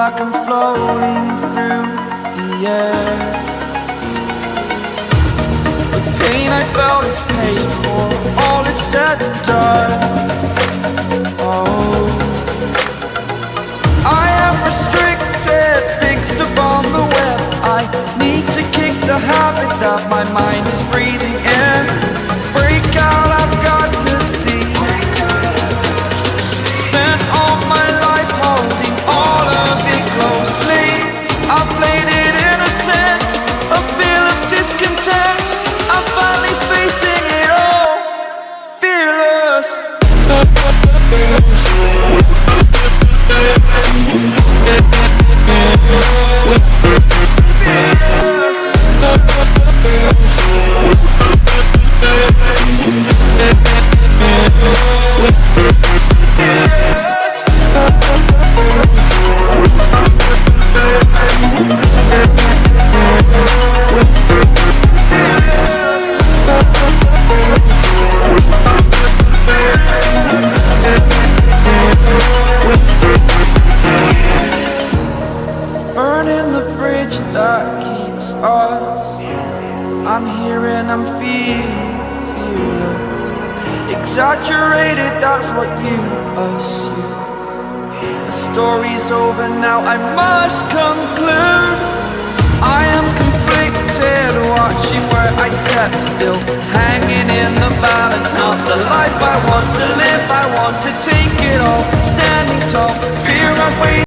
like I'm floating through the air. The pain I felt is paid for, all is said and done. Oh, I am restricted, fixed upon the web. I need to kick the habit that my mind is breathing in. Break out, I've got to see. Spent all my life holding all of it closely. I played it innocent, a feel of discontent. I'm finally facing it all, fearless. Burning the bridge that keeps us. I'm here and I'm feeling fearless. Exaggerated, that's what you assume. The story's over now, I must conclude. I am conflicted, watching where I step still, hanging in the balance. Not the life I want to live, I want to take it all. Standing tall, fear I'm waiting.